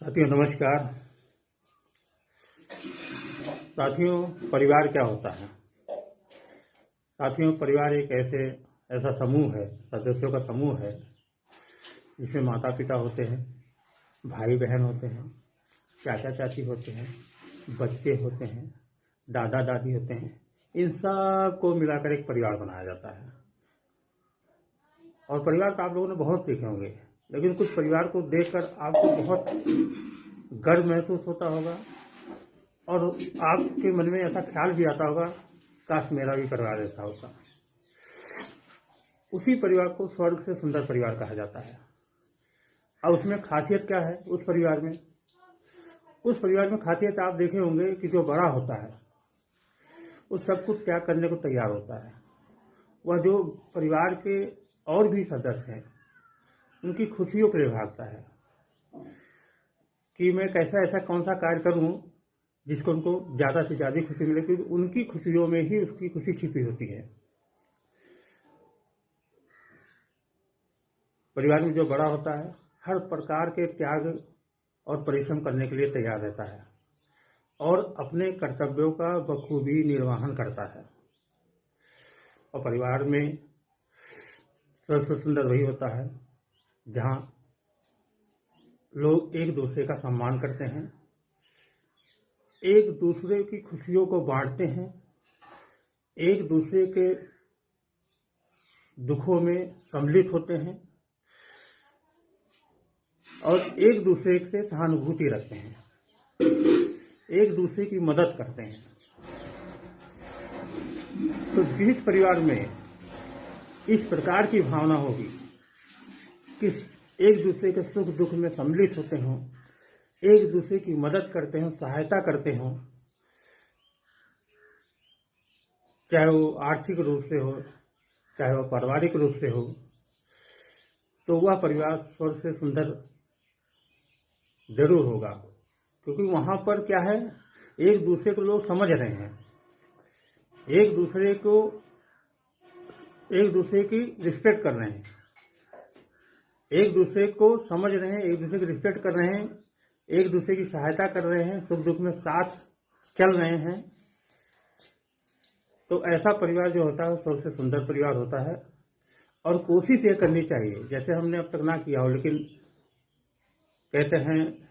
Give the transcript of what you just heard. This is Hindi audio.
साथियों नमस्कार। साथियों, परिवार क्या होता है? साथियों, परिवार एक ऐसा समूह है, सदस्यों का समूह है जिसमें माता पिता होते हैं, भाई बहन होते हैं, चाचा चाची होते हैं, बच्चे होते हैं, दादा दादी होते हैं। इन सब को मिलाकर एक परिवार बनाया जाता है। और परिवार तो आप लोगों ने बहुत देखे होंगे, लेकिन कुछ परिवार को देखकर आपको बहुत गर्व महसूस होता होगा और आपके मन में ऐसा ख्याल भी आता होगा, काश मेरा भी परिवार ऐसा होता। उसी परिवार को स्वर्ग से सुंदर परिवार कहा जाता है। और उसमें खासियत क्या है? उस परिवार में खासियत आप देखे होंगे कि जो बड़ा होता है उस सब कुछ त्याग करने को तैयार होता है। वह जो परिवार के और भी सदस्य हैं उनकी खुशियों के लिए भागता है कि मैं कैसा ऐसा कौन सा कार्य करूं जिसको उनको ज़्यादा से ज़्यादा खुशी मिले, क्योंकि उनकी खुशियों में ही उसकी खुशी छिपी होती है। परिवार में जो बड़ा होता है हर प्रकार के त्याग और परिश्रम करने के लिए तैयार रहता है और अपने कर्तव्यों का बखूबी निर्वहन करता है। और परिवार में सबसे सुंदर वही होता है जहाँ लोग एक दूसरे का सम्मान करते हैं, एक दूसरे की खुशियों को बांटते हैं, एक दूसरे के दुखों में सम्मिलित होते हैं और एक दूसरे से सहानुभूति रखते हैं, एक दूसरे की मदद करते हैं। तो जिस परिवार में इस प्रकार की भावना होगी कि एक दूसरे के सुख दुख में सम्मिलित होते हों, एक दूसरे की मदद करते हों, सहायता करते हों, चाहे वो आर्थिक रूप से हो चाहे वो पारिवारिक रूप से हो, तो वह परिवार स्वर्ग से सुंदर जरूर होगा। क्योंकि वहाँ पर क्या है, एक दूसरे को लोग समझ रहे हैं, एक दूसरे की रिस्पेक्ट कर रहे हैं, एक दूसरे को समझ रहे हैं, एक दूसरे की रिस्पेक्ट कर रहे हैं, एक दूसरे की सहायता कर रहे हैं, सुख दुख में साथ चल रहे हैं। तो ऐसा परिवार जो होता है सबसे सुंदर परिवार होता है। और कोशिश ये करनी चाहिए, जैसे हमने अब तक ना किया हो, लेकिन कहते हैं